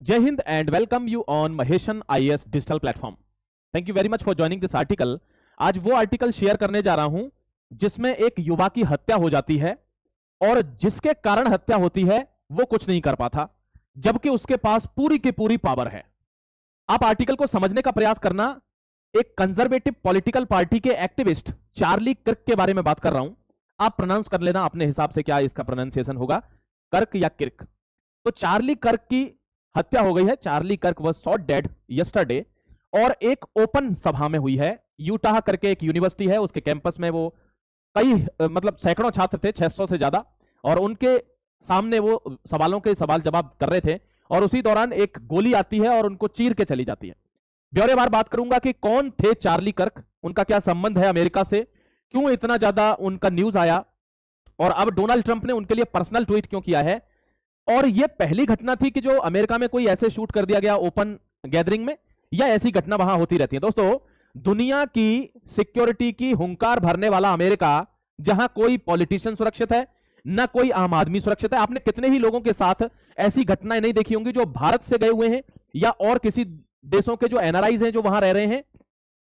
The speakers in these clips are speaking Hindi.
जय Hind and welcome you on Maheshan IAS digital platform. Thank you very much for joining this article. आज वो आर्टिकल शेयर करने जा रहा हूं जिसमें एक युवा की हत्या हो जाती है और जिसके कारण हत्या होती है वो कुछ नहीं कर पाता, जबकि उसके पास पूरी की पूरी पावर है। आप आर्टिकल को समझने का प्रयास करना। एक कंजर्वेटिव पॉलिटिकल पार्टी के एक्टिविस्ट चार्ली कर्क के बारे में बात कर रहा हूं। आप प्रोनाउंस कर लेना अपने हिसाब से, क्या इसका प्रोनाउंसिएशन होगा, कर्क या किर्क। तो चार्ली कर्क की हत्या हो गई है। Charlie Kirk was shot dead yesterday और एक ओपन सभा में हुई है। यूटाह करके एक यूनिवर्सिटी है, उसके कैंपस में वो कई सैकड़ों छात्र थे, 600 से ज्यादा, और उनके सामने वो सवालों के सवाल जवाब कर रहे थे और उसी दौरान एक गोली आती है और उनको चीर के चली जाती है। ब्यौरेवार बात करूंगा कि कौन थे चार्ली कर्क, उनका क्या संबंध है अमेरिका से, क्यों इतना ज्यादा उनका न्यूज आया और अब डोनाल्ड ट्रंप ने उनके लिए पर्सनल ट्वीट क्यों किया है। और यह पहली घटना थी कि जो अमेरिका में कोई ऐसे शूट कर दिया गया ओपन गैदरिंग में, या ऐसी घटना वहां होती रहती है। दोस्तों, दुनिया की सिक्योरिटी की हुंकार भरने वाला अमेरिका, जहां कोई पॉलिटिशियन सुरक्षित है ना कोई आम आदमी सुरक्षित है। आपने कितने ही लोगों के साथ ऐसी घटनाएं नहीं देखी होंगी जो भारत से गए हुए हैं या और किसी देशों के जो एनआरआईज हैं जो वहां रह रहे हैं।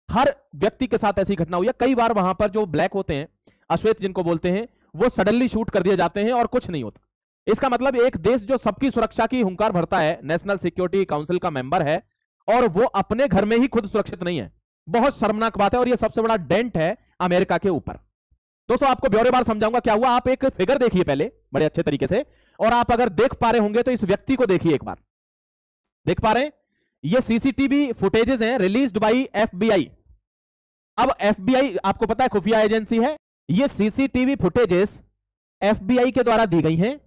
हर व्यक्ति के साथ ऐसी घटना हुई है। कई बार वहां पर जो ब्लैक होते हैं, अश्वेत जिनको बोलते हैं, वो सडनली शूट कर दिए जाते हैं और कुछ नहीं होता। इसका मतलब एक देश जो सबकी सुरक्षा की हुंकार भरता है, नेशनल सिक्योरिटी काउंसिल का मेंबर है, और वो अपने घर में ही खुद सुरक्षित नहीं है, बहुत शर्मनाक बात है। और ये सबसे बड़ा डेंट है अमेरिका के ऊपर। दोस्तों, आपको ब्यौरेवार समझाऊंगा क्या हुआ। आप एक फिगर देखिए पहले बड़े अच्छे तरीके से, और आप अगर देख पा रहे होंगे तो इस व्यक्ति को देखिए एक बार। देख पा रहे हैं, ये सीसीटीवी फुटेजेस हैं रिलीज्ड बाय एफबीआई। अब एफबीआई आपको पता है खुफिया एजेंसी है। ये सीसीटीवी फुटेजेस एफबीआई के द्वारा दी गई हैं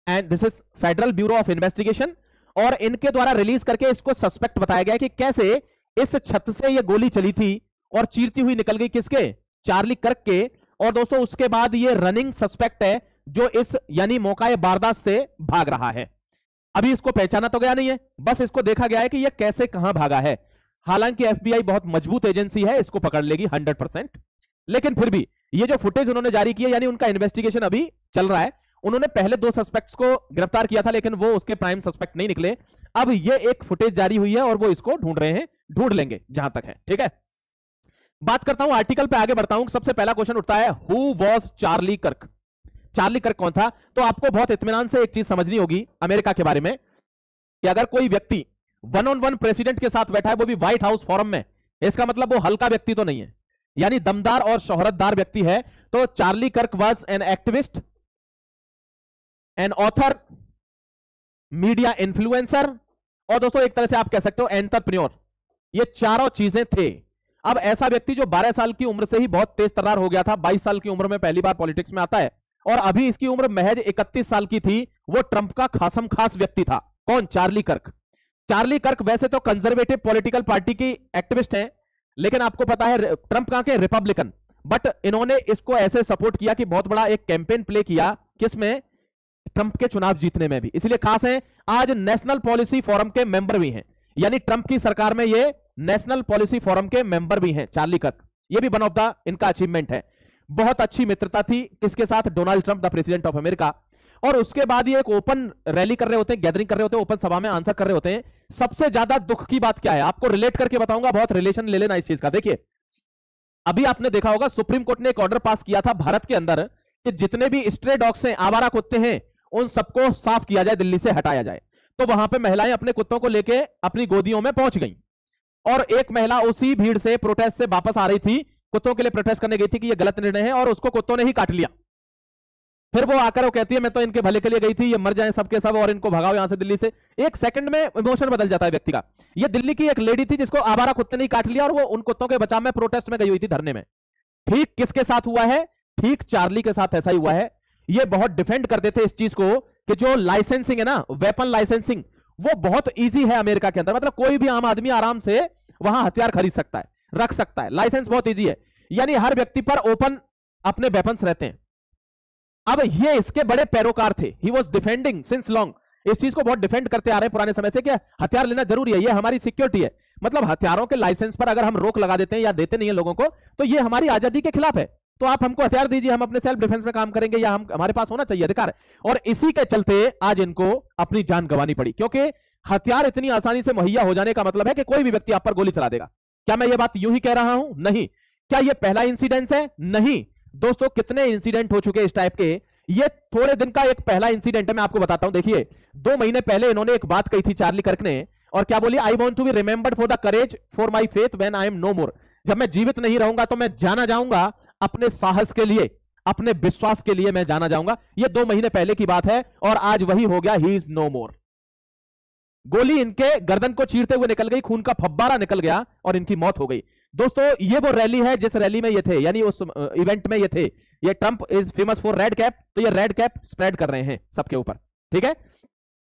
and this is federal bureau of investigation, और इनके द्वारा रिलीज करके इसको सस्पेक्ट बताया गया कि कैसे इस छत से ये गोली चली थी और चीरती हुई निकल गई किसके, चार्ली कर्क के। और दोस्तों, उसके बाद ये रनिंग सस्पेक्ट है जो इस यानी मौका वारदात से भाग रहा है। अभी इसको पहचाना तो गया नहीं है, बस इसको देखा गया है कि ये कैसे कहां भागा है। हालांकि एफबीआई बहुत मजबूत एजेंसी है, इसको पकड़ लेगी 100%, लेकिन फिर भी ये जो फुटेज उन्होंने जारी की है, यानी उनका इन्वेस्टिगेशन अभी चल रहा है। उन्होंने पहले 2 सस्पेक्ट्स को गिरफ्तार किया था, लेकिन वो उसके प्राइम सस्पेक्ट नहीं निकले। अब ये एक फुटेज जारी हुई है और वो इसको ढूंढ रहे हैं, ढूंढ लेंगे जहां तक है। ठीक है, बात करता हूं, आर्टिकल पे आगे बढ़ता हूं। सबसे पहला क्वेश्चन उठता है, हु वॉज चार्ली कर्क। चार्ली कर्क कौन था? तो आपको बहुत इत्मीनान से एक चीज समझनी होगी अमेरिका के बारे में, कि अगर कोई व्यक्ति 1-on-1 प्रेसिडेंट के साथ बैठा है, वो भी व्हाइट हाउस फोरम में, इसका मतलब वो हल्का व्यक्ति तो नहीं है, यानी दमदार और शोहरतदार व्यक्ति है। तो Charlie Kirk was an activist, an author, media influencer, और दोस्तों एक तरह से आप कह सकते हो एंटरप्रेन्योर। ये चारों चीजें थे। अब ऐसा व्यक्ति जो 12 साल की उम्र से ही बहुत तेज तर्रार हो गया था, 22 साल की उम्र में पहली बार पॉलिटिक्स में आता है, और अभी इसकी उम्र महज 31 साल की थी। वो ट्रंप का खासम खास व्यक्ति था। कौन? चार्ली कर्क। चार्ली कर्क वैसे तो कंजर्वेटिव पॉलिटिकल पार्टी की एक्टिविस्ट हैं, लेकिन आपको पता है ट्रंप कहां के, रिपब्लिकन, बट इन्होंने इसको ऐसे सपोर्ट किया कि बहुत बड़ा एक कैंपेन प्ले किया, किसमें, ट्रंप के चुनाव जीतने में भी, इसलिए खास है। आज नेशनल पॉलिसी फोरम के मेंबर भी हैं, यानी ट्रंप की सरकार में ये नेशनल पॉलिसी फोरम के मेंबर भी हैं चार्ली कर्क। ये भी वन ऑफ द इनका अचीवमेंट है। बहुत अच्छी मित्रता थी किसके साथ, Donald Trump the president of America. और उसके बाद ये एक ओपन रैली कर रहे होते हैं, गैदरिंग कर रहे होते हैं, ओपन सभा में आंसर कर रहे होते हैं। सबसे ज्यादा दुख की बात क्या है, आपको रिलेट करके बताऊंगा, बहुत रिलेशन ले लेना इस चीज का। देखिए, अभी आपने देखा होगा सुप्रीम कोर्ट ने एक ऑर्डर पास किया था भारत के अंदर कि जितने भी स्ट्रे डॉग्स हैं, आवारा कुत्ते हैं, उन सबको साफ किया जाए, दिल्ली से हटाया जाए। तो वहां पे महिलाएं अपने कुत्तों को लेके अपनी गोदियों में पहुंच गई, और एक महिला उसी भीड़ से, प्रोटेस्ट से वापस आ रही थी, कुत्तों के लिए प्रोटेस्ट करने गई थी कि ये गलत निर्णय है, और उसको कुत्तों ने ही काट लिया। फिर वो आकर वो कहती है मैं तो इनके भले के लिए गई थी, ये मर जाएं सबके सब और इनको भगाओ यहां से दिल्ली से। एक सेकंड में इमोशन बदल जाता है व्यक्ति का। ये दिल्ली की एक लेडी थी जिसको आवारा कुत्ते ने काट लिया, और वो उन कुत्तों के बचाव में प्रोटेस्ट में गई हुई थी, धरने में। ठीक किसके साथ हुआ है? ठीक चार्ली के साथ ऐसा ही हुआ है। ये बहुत डिफेंड करते थे इस चीज को कि जो लाइसेंसिंग है ना, वेपन लाइसेंसिंग, वो बहुत इजी है अमेरिका के अंदर। मतलब कोई भी आम आदमी आराम से वहां हथियार खरीद सकता है, रख सकता है, लाइसेंस बहुत इजी है, यानी हर व्यक्ति पर ओपन अपने वेपन्स रहते हैं। अब ये इसके बड़े पैरोकार थे, he was defending since long, इस चीज को बहुत डिफेंड करते आ रहे हैं पुराने समय से कि हथियार लेना जरूरी है, ये हमारी सिक्योरिटी है। मतलब हथियारों के लाइसेंस पर अगर हम रोक लगा देते हैं या देते नहीं है लोगों को, तो ये हमारी आजादी के खिलाफ है। तो आप हमको हथियार दीजिए, हम अपने सेल्फ डिफेंस में काम करेंगे, या हम हमारे पास होना चाहिए अधिकार। और इसी के चलते आज इनको अपनी जान गंवानी पड़ी, क्योंकि हथियार इतनी आसानी से मुहैया हो जाने का मतलब है कि कोई भी व्यक्ति आप पर गोली चला देगा। क्या मैं ये बात यूं ही कह रहा हूं? नहीं। क्या ये पहला इंसिडेंट है? नहीं दोस्तों, कितने इंसिडेंट हो चुके इस टाइप के। ये थोड़े दिन का एक पहला इंसिडेंट है, मैं आपको बताता हूं। देखिए 2 महीने पहले इन्होंने एक बात कही थी चार्ली कर्क ने, और क्या बोली? I want to be remembered for the courage for my faith when I am no more. जब मैं जीवित नहीं रहूंगा तो मैं जाना जाऊंगा अपने साहस के लिए, अपने विश्वास के लिए मैं जाना जाऊंगा। ये 2 महीने पहले की बात है और आज वही हो गया, ही इज नो मोर। गोली इनके गर्दन को चीरते हुए निकल गई, खून का फव्वारा निकल गया और इनकी मौत हो गई। दोस्तों ये वो रैली है जिस रैली में ये थे, यानी उस इवेंट में ये थे। ये Trump is famous for red cap, तो ये रेड कैप स्प्रेड कर रहे हैं सबके ऊपर, ठीक है,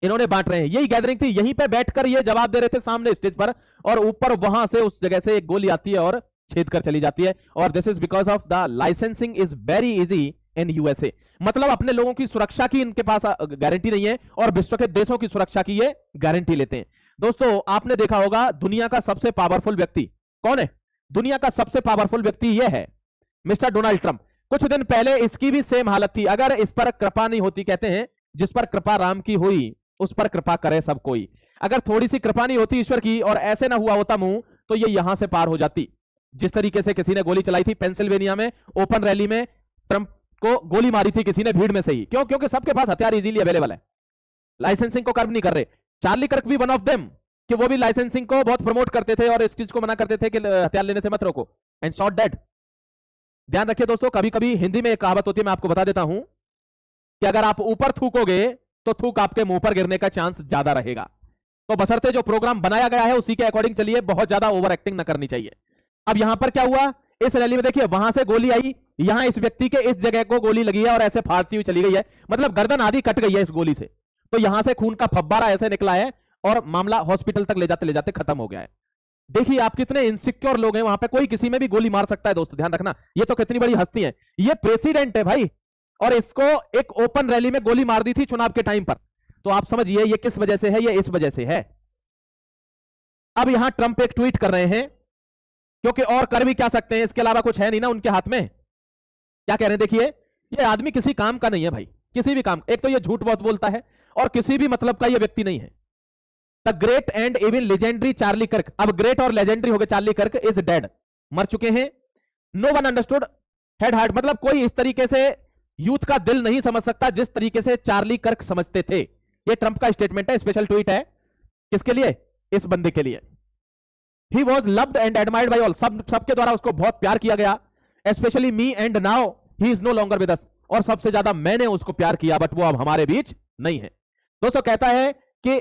इन्होंने बांट रहे हैं। यही गैदरिंग थी, यहीं पे बैठकर ये जवाब दे रहे थे सामने स्टेज पर, और ऊपर वहां से उस जगह से एक गोली आती है और छेद कर चली जाती है। और this is because of the licensing is very easy in USA. मतलब अपने लोगों की सुरक्षा की इनके पास गारंटी नहीं है और विश्व के देशों की सुरक्षा की ये गारंटी लेते हैं। दोस्तों आपने देखा होगा दुनिया का सबसे पावरफुल व्यक्ति कौन है? दुनिया का सबसे पावरफुल व्यक्ति यह है मिस्टर डोनाल्ड ट्रंप। कुछ दिन पहले इसकी भी सेम हालत थी। अगर इस पर कृपा नहीं होती, कहते हैं जिस पर कृपा राम की हुई उस पर कृपा करे सब कोई। अगर थोड़ी सी कृपा नहीं होती ईश्वर की और ऐसे ना हुआ होता मुंह, तो ये यहां से पार हो जाती। जिस तरीके से किसी ने गोली चलाई थी पेंसिल्वेनिया में ओपन रैली में, ट्रंप को गोली मारी थी किसी ने भीड़ में से ही। क्यों? क्योंकि सबके पास हथियार इजीली अवेलेबल है, लाइसेंसिंग को कर्व नहीं कर रहे। चार्ली कर्क भी वन ऑफ देम, कि वो भी लाइसेंसिंग को बहुत प्रमोट करते थे और इस चीज को मना करते थे कि हथियार लेने से मत रोको, एंड शॉट डेड। ध्यान रखिए दोस्तों, कभी कभी हिंदी में एक कहावत होती है, मैं आपको बता देता हूं कि अगर आप ऊपर थूकोगे तो थूक आपके मुंह पर गिरने का चांस ज्यादा रहेगा। तो बशर्ते जो प्रोग्राम बनाया गया है उसी के अकॉर्डिंग चलिए, बहुत ज्यादा ओवर एक्टिंग ना करनी चाहिए। अब यहां पर क्या हुआ इस रैली में? देखिए वहां से गोली आई, यहां इस व्यक्ति के इस जगह को गोली लगी है और ऐसे फाड़ती हुई चली गई है, मतलब गर्दन आधी कट गई है इस गोली से। तो यहां से खून का फव्वारा ऐसे निकला है और मामला हॉस्पिटल तक ले जाते खत्म हो गया है। देखिए आप कितने इनसिक्योर लोग हैं वहां पे, कोई किसी में भी गोली मार सकता है दोस्तों, ध्यान रखना। ये तो कितनी बड़ी हस्ती है, ये प्रेसिडेंट है भाई, और इसको एक ओपन रैली में गोली मार दी थी चुनाव के टाइम पर। तो आप समझिए ये किस वजह से है, ये इस वजह से है। अब यहां ट्रंप एक ट्वीट कर रहे हैं, क्योंकि और कर भी क्या सकते हैं, इसके अलावा कुछ है नहीं ना उनके हाथ में। क्या कह रहे हैं देखिए, ये आदमी किसी काम का नहीं है भाई, किसी भी काम। एक तो ये झूठ बहुत बोलता है और किसी भी मतलब का ये व्यक्ति नहीं है। The great and even legendary Charlie कर्क, अब ग्रेट और लेजेंडरी हो गए, चार्ली कर्क इज डेड, मर चुके हैं। No one understood head heart, मतलब कोई इस तरीके से यूथ का दिल नहीं समझ सकता जिस तरीके से चार्ली कर्क समझते थे। ये ट्रंप का स्टेटमेंट है, स्पेशल ट्वीट है, किसके लिए? इस बंदे के लिए। He was loved and admired by all, सबके द्वारा उसको बहुत प्यार किया गया, especially me and now he is no longer with us, और सबसे ज्यादा मैंने उसको प्यार किया, बट वो अब हमारे बीच नहीं है। दोस्तों कहता है कि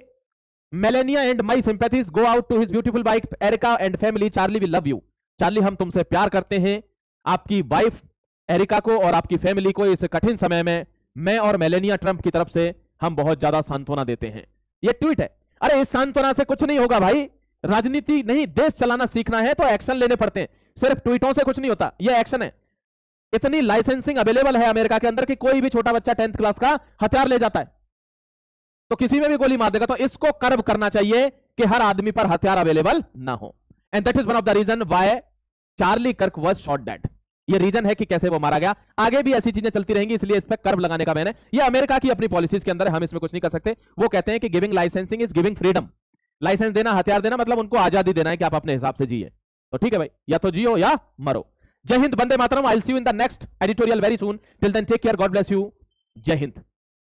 Melania and my sympathies go out to his beautiful wife Erika and family, Charlie we love you. Charlie हम तुमसे प्यार करते हैं, आपकी वाइफ एरिका को और आपकी फैमिली को इस कठिन समय में मैं और मेलेनिया ट्रंप की तरफ से हम बहुत ज्यादा सांत्वना देते हैं। ये ट्वीट है। अरे इस सांत्वना से कुछ नहीं होगा भाई, राजनीति नहीं देश चलाना सीखना है तो एक्शन लेने पड़ते हैं, सिर्फ ट्वीटों से कुछ नहीं होता, ये एक्शन है। इतनी लाइसेंसिंग अवेलेबल है अमेरिका के अंदर कि कोई भी छोटा बच्चा 10th क्लास का हथियार ले जाता है तो किसी में भी गोली मार देगा। तो इसको कर्व करना चाहिए कि हर आदमी पर हथियार अवेलेबल ना हो, and that is one of the reason why Charlie Kirk was shot dead. ये रीजन है कि कैसे वो मारा गया। आगे भी ऐसी चीजें चलती रहेंगी, इसलिए इस पर कर्व लगाने का मैंने, ये अमेरिका की अपनी पॉलिसीज के अंदर है, हम इसमें कुछ नहीं कर सकते। वो कहते हैं कि giving licensing is giving freedom, licence देना, हथियार देना, मतलब उनको आजादी देना है कि आप अपने हिसाब से जिए। तो ठीक है भाई, या तो जियो या मरो। जय हिंद, वंदे मातरम। I will see you in the next editorial very soon. Till then take care, God bless you, जय हिंद।